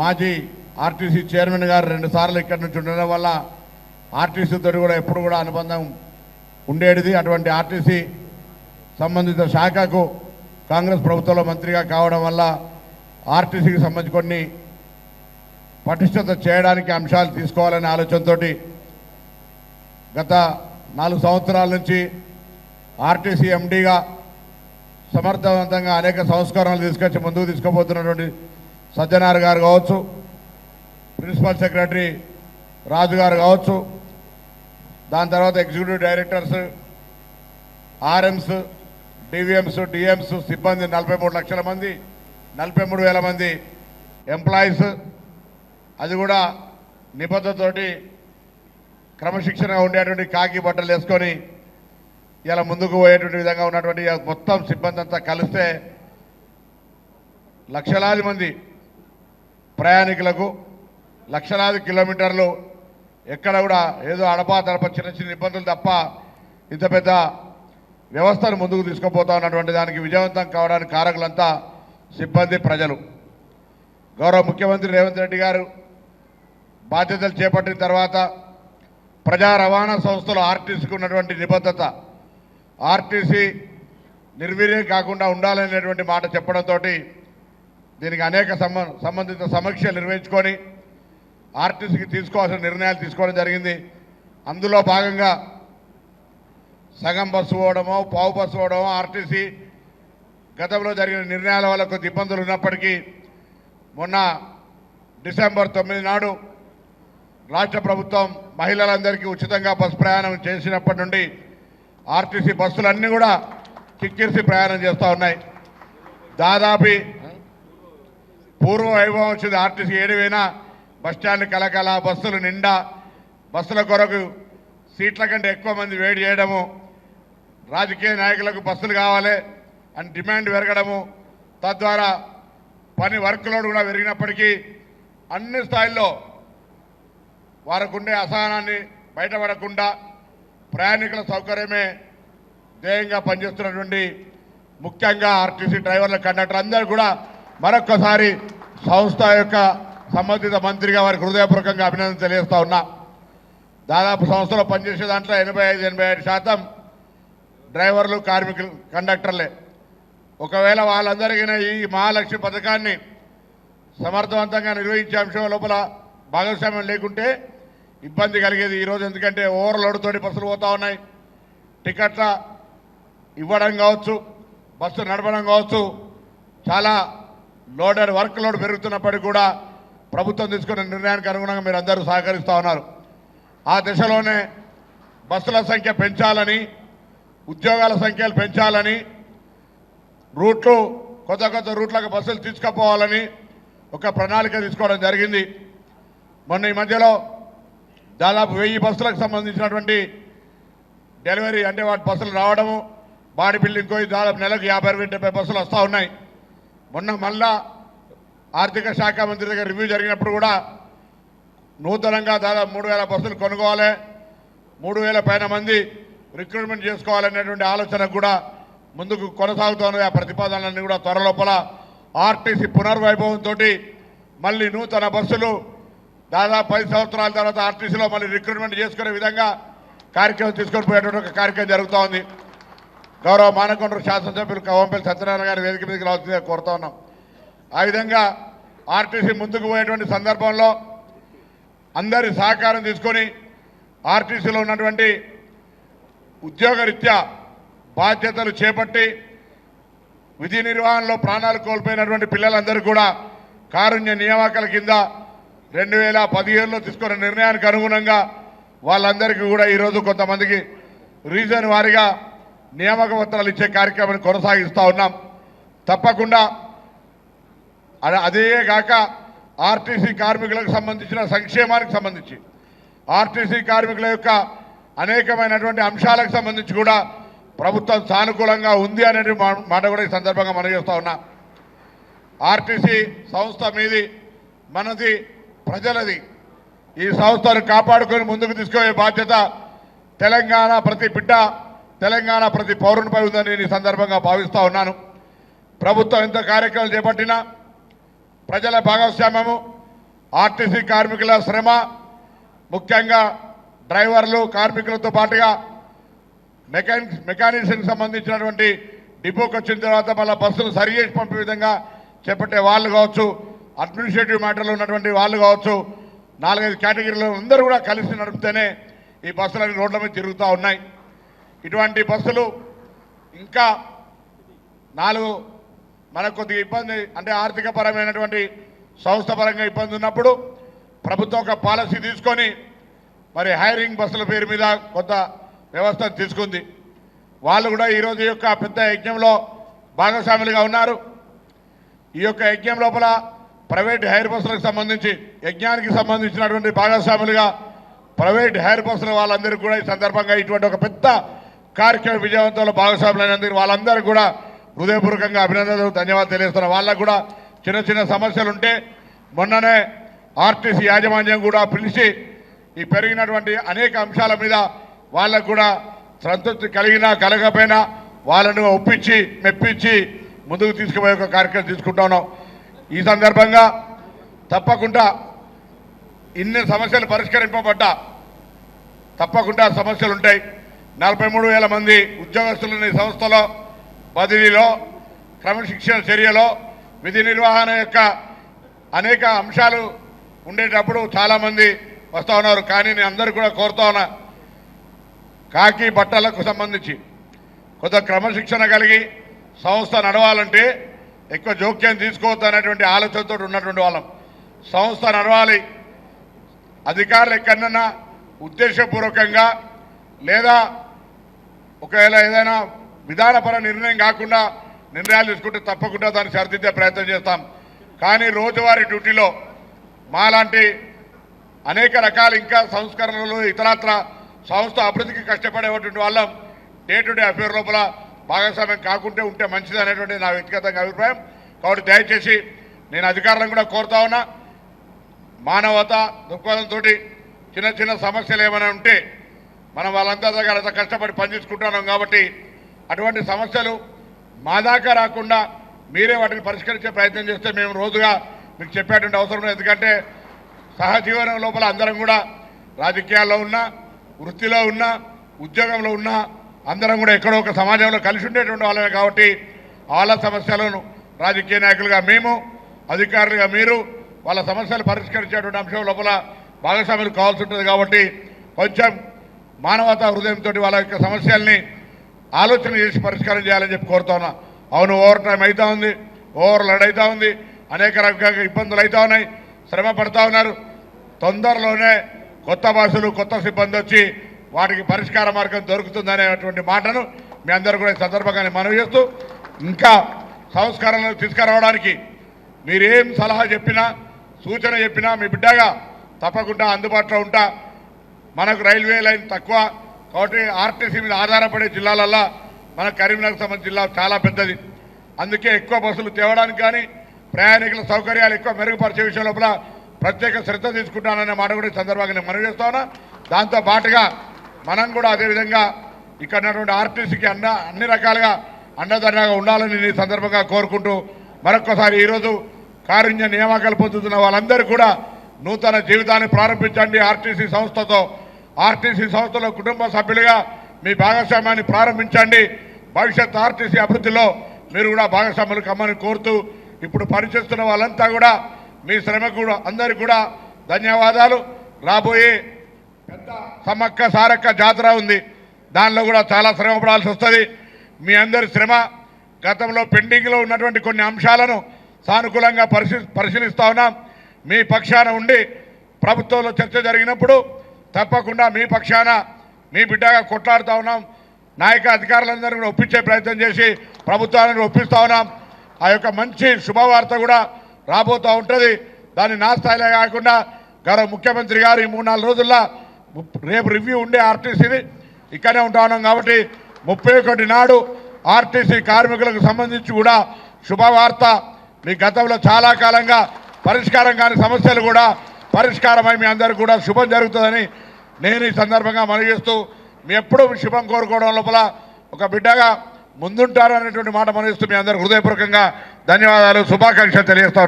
మాజీ RTC chairman గారు 2 సార్లు ఇక్కడి నుంచి ఉండడం వల్ల ఆర్టీసీతో కూడా ఎప్పుడు కూడా అనుబంధం ఉండేది. అటువంటి ఆర్టీసీ సంబంధిత శాఖకు కాంగ్రెస్ ప్రభుత్వంలో మంత్రిగా కావడం వల్ల ఆర్టీసీకి సంబంధించి కొన్ని పటిష్టత చేయడానికి అంశాలు తీసుకోవాలనే ఆలోచనతో గత 4 సంవత్సరాల నుంచి ఆర్టీసీ ఎండీగా సమర్థవంతంగా అనేక సంస్కరణలు తీసుకొచ్చి ముందుకు తీసుకుపోతున్నటువంటి సజ్జనార్ గారు కావచ్చు, ప్రిన్సిపల్ సెక్రటరీ రాజు గారు కావచ్చు, దాని తర్వాత ఎగ్జిక్యూటివ్ డైరెక్టర్స్, ఆర్ఎంస్, డివిఎంస్, డిఎంస్ సిబ్బంది 43 లక్షల మంది, 43,000 మంది ఎంప్లాయీస్, అది కూడా నిబద్ధతతోటి క్రమశిక్షణగా ఉండేటువంటి కాకి బట్టలు వేసుకొని ఇలా ముందుకు పోయేటువంటి విధంగా ఉన్నటువంటి మొత్తం సిబ్బంది అంతా కలిస్తే లక్షలాది మంది ప్రయాణికులకు లక్షలాది కిలోమీటర్లు ఎక్కడ కూడా ఏదో అడపా తడప చిన్న చిన్న ఇబ్బందులు తప్ప ఇంత పెద్ద వ్యవస్థను ముందుకు తీసుకుపోతా ఉన్నటువంటి దానికి విజయవంతం కావడానికి కారకులంతా సిబ్బంది, ప్రజలు. గౌరవ ముఖ్యమంత్రి రేవంత్ రెడ్డి గారు బాధ్యతలు చేపట్టిన తర్వాత ప్రజా రవాణా సంస్థలు ఆర్టీసీకి ఉన్నటువంటి నిబద్ధత, ఆర్టీసీ నిర్వీర్యం కాకుండా ఉండాలనేటువంటి మాట చెప్పడంతో దీనికి అనేక సంబంధిత సమీక్షలు నిర్వహించుకొని ఆర్టీసీకి తీసుకోవాల్సిన నిర్ణయాలు తీసుకోవడం జరిగింది. అందులో భాగంగా సగం బస్సు పోవడమో, పావు బస్సు పోవడమో ఆర్టీసీ గతంలో జరిగిన నిర్ణయాల వల్ల కొద్ది ఇబ్బందులు ఉన్నప్పటికీ మొన్న డిసెంబర్ 9 నాడు రాష్ట్ర ప్రభుత్వం మహిళలందరికీ ఉచితంగా బస్సు ప్రయాణం చేసినప్పటి నుండి ఆర్టీసీ బస్సులన్నీ కూడా కిక్కిరిసి ప్రయాణం చేస్తూ ఉన్నాయి. దాదాపు పూర్వ వైభవం వచ్చింది. ఆర్టీసీ ఏడువైనా బస్టాండ్ కలకల, బస్సులు నిండా, బస్సుల కొరకు సీట్ల కంటే ఎక్కువ మంది వేడి చేయడము, రాజకీయ నాయకులకు బస్సులు కావాలి అని డిమాండ్ పెరగడము, తద్వారా పని వర్క్ లోడ్ కూడా పెరిగినప్పటికీ అన్ని స్థాయిల్లో వారికి ఉండే అసహనాన్ని బయటపడకుండా ప్రయాణికుల సౌకర్యమే ధ్యేయంగా పనిచేస్తున్నటువంటి ముఖ్యంగా ఆర్టీసీ డ్రైవర్ల, కండక్టర్ అందరూ కూడా మరొక్కసారి సంస్థ యొక్క సంబంధిత మంత్రిగా వారికి హృదయపూర్వకంగా అభినందన తెలియజేస్తా ఉన్నా. దాదాపు సంస్థలో పనిచేసే దాంట్లో 85-87% డ్రైవర్లు, కార్మికులు, కండక్టర్లే. ఒకవేళ వాళ్ళందరికీ ఈ మహాలక్ష్మి పథకాన్ని సమర్థవంతంగా నిర్వహించే అంశం లోపల భాగస్వామ్యం లేకుంటే ఇబ్బంది కలిగేది ఈరోజు. ఎందుకంటే ఓవర్లోడ్ తోటి బస్సులు పోతూ ఉన్నాయి. టికెట్ల ఇవ్వడం కావచ్చు, బస్సు నడపడం కావచ్చు, చాలా లోడెడ్ వర్క్ లోడ్ పెరుగుతున్నప్పటికీ కూడా ప్రభుత్వం తీసుకున్న నిర్ణయానికి అనుగుణంగా మీరు అందరూ సహకరిస్తూ ఉన్నారు. ఆ దిశలోనే బస్సుల సంఖ్య పెంచాలని, ఉద్యోగాల సంఖ్యలు పెంచాలని, రూట్లు కొత్త కొత్త రూట్లకు బస్సులు తీసుకుపోవాలని ఒక ప్రణాళిక తీసుకోవడం జరిగింది. మొన్న ఈ మధ్యలో దాదాపు 1000 బస్సులకు సంబంధించినటువంటి డెలివరీ, అంటే వాటి బస్సులు రావడము, బాడీ బిల్డింగ్ పోయి దాదాపు నెలకు 50-70 బస్సులు వస్తూ ఉన్నాయి. మొన్న మళ్ళా ఆర్థిక శాఖ మంత్రి దగ్గర రివ్యూ జరిగినప్పుడు కూడా నూతనంగా దాదాపు 3000 బస్సులు కొనుక్కోవాలి, 3000 పైన మంది రిక్రూట్మెంట్ చేసుకోవాలనేటువంటి ఆలోచన కూడా ముందుకు కొనసాగుతున్నది. ఆ ప్రతిపాదనలన్నీ కూడా త్వరలోపల ఆర్టీసీ పునర్వైభవంతో మళ్ళీ నూతన బస్సులు దాదాపు 10 సంవత్సరాల తర్వాత ఆర్టీసీలో మళ్ళీ రిక్రూట్మెంట్ చేసుకునే విధంగా కార్యక్రమం తీసుకొని పోయేటువంటి ఒక కార్యక్రమం జరుగుతూ ఉంది. గౌరవ మానకొండ శాసనసభ్యులు కోవంపల్లి సత్యనారాయణ గారి వేదిక మీదకి రావాల్సిందిగా కోరుతా ఉన్నాం. ఆ విధంగా ఆర్టీసీ ముందుకు పోయేటువంటి సందర్భంలో అందరి సహకారం తీసుకొని ఆర్టీసీలో ఉన్నటువంటి ఉద్యోగరీత్యా బాధ్యతలు చేపట్టి విధి నిర్వహణలో ప్రాణాలు కోల్పోయినటువంటి పిల్లలందరూ కూడా కారుణ్య నియామకాల కింద 2017లో తీసుకున్న నిర్ణయానికి అనుగుణంగా వాళ్ళందరికీ కూడా ఈరోజు కొంతమందికి రీజన్ వారీగా నియామక పత్రాలు ఇచ్చే కార్యక్రమాన్ని కొనసాగిస్తూ ఉన్నాం. తప్పకుండా అదే కాక ఆర్టీసీ కార్మికులకు సంబంధించిన సంక్షేమానికి సంబంధించి, ఆర్టీసీ కార్మికుల యొక్క అనేకమైనటువంటి అంశాలకు సంబంధించి కూడా ప్రభుత్వం సానుకూలంగా ఉంది అనే మాట కూడా ఈ సందర్భంగా మనం చేస్తూ ఉన్నా. ఆర్టీసీ సంస్థ మీది, మనది, ప్రజలది. ఈ సంస్థను కాపాడుకొని ముందుకు తీసుకునే బాధ్యత తెలంగాణ ప్రతి బిడ్డ, తెలంగాణ ప్రతి పౌరునిపై ఉందని నేను ఈ సందర్భంగా భావిస్తూ ఉన్నాను. ప్రభుత్వం ఎంత కార్యక్రమాలు చేపట్టినా ప్రజల భాగస్వామ్యము, ఆర్టీసీ కార్మికుల శ్రమ, ముఖ్యంగా డ్రైవర్లు కార్మికులతో పాటుగా మెకానిక్స్కి సంబంధించినటువంటి డిపోకి వచ్చిన తర్వాత మళ్ళీ బస్సులు సరి చేసి పంపే విధంగా చేపట్టే వాళ్ళు కావచ్చు, అడ్మినిస్ట్రేటివ్ మ్యాటర్లో ఉన్నటువంటి వాళ్ళు కావచ్చు, 4-5 కేటగిరీలో అందరూ కూడా కలిసి నడిపితేనే ఈ బస్సులన్నీ రోడ్ల మీద తిరుగుతూ ఉన్నాయి. ఇటువంటి బస్సులు ఇంకా 4 మనకు కొద్దిగా ఇబ్బంది అంటే ఆర్థికపరమైనటువంటి సంస్థపరంగా ఇబ్బంది ఉన్నప్పుడు ప్రభుత్వం ఒక పాలసీ తీసుకొని మరి హైరింగ్ బస్సుల పేరు మీద కొంత వ్యవస్థ తీసుకుంది. వాళ్ళు కూడా ఈరోజు ఈ యొక్క పెద్ద యజ్ఞంలో భాగస్వాములుగా ఉన్నారు. ఈ యొక్క యజ్ఞం లోపల ప్రైవేట్ హైర్ బస్సులకు సంబంధించి యజ్ఞానికి సంబంధించినటువంటి భాగస్వాములుగా ప్రైవేట్ హైర్ బస్సుల వాళ్ళందరికీ కూడా ఈ సందర్భంగా ఇటువంటి ఒక పెద్ద కార్యక్రమ విజయవంతంలో భాగస్వాములైనందుకు వాళ్ళందరికీ కూడా హృదయపూర్వకంగా అభినందనలు, ధన్యవాదాలు తెలియజేస్తున్నాం. వాళ్ళకు కూడా చిన్న చిన్న సమస్యలు ఉంటే మొన్ననే ఆర్టీసీ యాజమాన్యం కూడా పిలిచి ఈ పెరిగినటువంటి అనేక అంశాల మీద వాళ్ళకు కూడా సంతృప్తి కలిగినా కలగకపోయినా వాళ్ళను ఒప్పించి మెప్పించి ముందుకు తీసుకుపోయే ఒక కార్యక్రమం తీసుకుంటా ఉన్నాం. ఈ సందర్భంగా తప్పకుండా ఇన్ని సమస్యలు పరిష్కరింపబడ్డా తప్పకుండా సమస్యలు ఉంటాయి. 43,000 మంది ఉద్యోగస్తులని సంస్థలో బదిలీలో, క్రమశిక్షణ చర్యలో, విధి నిర్వహణ యొక్క అనేక అంశాలు ఉండేటప్పుడు చాలామంది వస్తూ ఉన్నారు. కానీ నేను అందరికీ కూడా కోరుతా ఉన్నా, కాకి బట్టలకు సంబంధించి కొంత క్రమశిక్షణ కలిగి సంస్థ నడవాలంటే ఎక్కువ జోక్యం తీసుకోవద్దు అనేటువంటి ఆలోచనతో ఉన్నటువంటి వాళ్ళం. సంస్థ నడవాలి, అధికారులు ఎక్కడన్నా ఉద్దేశపూర్వకంగా లేదా ఒకవేళ ఏదైనా విధానపర నిర్ణయం కాకుండా నిర్ణయాలు తీసుకుంటే తప్పకుండా దాన్ని సరిదిద్దే ప్రయత్నం చేస్తాం. కానీ రోజువారీ డ్యూటీలో మాలాంటి అనేక రకాల ఇంకా సంస్కరణలు ఇతరత్ర సంస్థ అభివృద్ధికి కష్టపడేటువంటి వాళ్ళం డే టు డే అఫేర్ లోపల భాగస్వామ్యం కాకుంటే ఉంటే మంచిది అనేటువంటి నా వ్యక్తిగతంగా అభిప్రాయం. కాబట్టి దయచేసి నేను అధికారులను కూడా కోరుతా ఉన్నా, మానవత దృక్పథంతో చిన్న చిన్న సమస్యలు ఏమైనా ఉంటే మనం వాళ్ళంతా దగ్గర అంత కష్టపడి పనిచేసుకుంటున్నాం కాబట్టి అటువంటి సమస్యలు మా దాకా రాకుండా మీరే వాటిని పరిష్కరించే ప్రయత్నం చేస్తే మేము రోజుగా మీకు చెప్పేటువంటి అవసరం లేదు. ఎందుకంటే సహజీవనం లోపల అందరం కూడా రాజకీయాల్లో ఉన్నా, వృత్తిలో ఉన్నా, ఉద్యోగంలో ఉన్నా అందరం కూడా ఎక్కడో ఒక సమాజంలో కలిసి ఉండేటువంటి వాళ్ళమే. కాబట్టి వాళ్ళ సమస్యలను రాజకీయ నాయకులుగా మేము, అధికారులుగా మీరు వాళ్ళ సమస్యలు పరిష్కరించేటువంటి అంశం లోపల భాగస్వాములు కావాల్సి ఉంటుంది. కాబట్టి కొంచెం మానవతా హృదయంతో వాళ్ళ యొక్క సమస్యల్ని ఆలోచన చేసి పరిష్కారం చేయాలని చెప్పి కోరుతున్నా. అవును, ఓవర్ టైం అవుతూ ఉంది, ఓవర్ లోడ్ అవుతూ ఉంది, అనేక రకాల ఇబ్బందులు అవుతూ ఉన్నాయి, శ్రమ పడుతూ ఉన్నారు. తొందరలోనే కొత్త బస్సులు, కొత్త సిబ్బంది వచ్చి వాటికి పరిష్కార మార్గం దొరుకుతుందనేటువంటి మాటను మీ అందరూ కూడా ఈ సందర్భంగానే మనవి చేస్తూ, ఇంకా సంస్కరణలు తీసుకురావడానికి మీరేం సలహా చెప్పినా సూచన చెప్పినా మీ బిడ్డగా తప్పకుండా అందుబాటులో ఉంటా. మనకు రైల్వే లైన్ తక్కువ కాబట్టి ఆర్టీసీ మీద ఆధారపడే జిల్లాలల్లో మన కరీంనగర్ సంబంధించిన జిల్లా చాలా పెద్దది. అందుకే ఎక్కువ బస్సులు తేవడానికి కానీ ప్రయాణికుల సౌకర్యాలు ఎక్కువ మెరుగుపరిచే విషయం లోపల ప్రత్యేక శ్రద్ధ తీసుకుంటాననే మాట కూడా ఈ సందర్భంగా నేను మనవి చేస్తా ఉన్నా. దాంతో పాటుగా మనం కూడా అదేవిధంగా ఇక్కడ ఉన్నటువంటి ఆర్టీసీకి అన్ని రకాలుగా అండదండగా ఉండాలని ఈ సందర్భంగా కోరుకుంటూ మరొక్కసారి ఈరోజు కారుణ్య నియామకాలు పొందుతున్న వాళ్ళందరూ కూడా నూతన జీవితాన్ని ప్రారంభించండి. ఆర్టీసీ సంస్థతో, ఆర్టీసీ సంస్థలో కుటుంబ సభ్యులుగా మీ భాగస్వామ్యాన్ని ప్రారంభించండి. భవిష్యత్ ఆర్టీసీ అభివృద్ధిలో మీరు కూడా భాగస్వాములు కమ్మని కోరుతూ, ఇప్పుడు పనిచేస్తున్న వాళ్ళంతా కూడా మీ శ్రమకు కూడా అందరికీ కూడా ధన్యవాదాలు. రాబోయే పెద్ద సమ్మక్క సారక్క జాతర ఉంది, దానిలో కూడా చాలా శ్రమ పడాల్సి వస్తుంది. మీ అందరి శ్రమ గతంలో పెండింగ్లో ఉన్నటువంటి కొన్ని అంశాలను సానుకూలంగా పరిశీలిస్తా ఉన్నాం. మీ పక్షాన ఉండి ప్రభుత్వంలో చర్చ జరిగినప్పుడు తప్పకుండా మీ పక్షాన మీ బిడ్డగా కొట్లాడుతూ ఉన్నాం. నాయక అధికారులందరూ కూడా ఒప్పించే ప్రయత్నం చేసి ప్రభుత్వాన్ని ఒప్పిస్తూ ఉన్నాం. ఆ యొక్క మంచి శుభవార్త కూడా రాబోతూ ఉంటుంది. దాన్ని నా స్థాయిలో కాకుండా గౌరవ ముఖ్యమంత్రి గారు ఈ 3-4 రోజుల్లో రేపు రివ్యూ ఉండే ఆర్టీసీని ఇక్కడే ఉంటా ఉన్నాం కాబట్టి 31 నాడు ఆర్టీసీ కార్మికులకు సంబంధించి కూడా శుభవార్త. మీ గతంలో చాలా కాలంగా పరిష్కారం కాని సమస్యలు కూడా పరిష్కారమై మీ అందరికీ కూడా శుభం జరుగుతుందని నేను ఈ సందర్భంగా మనవి చేస్తూ, మీ ఎప్పుడూ శుభం కోరుకోవడం లోపల ఒక బిడ్డగా ముందుంటారు అనేటువంటి మాట మనవిస్తూ మీ అందరికీ హృదయపూర్వకంగా ధన్యవాదాలు, శుభాకాంక్షలు తెలియజేస్తాను.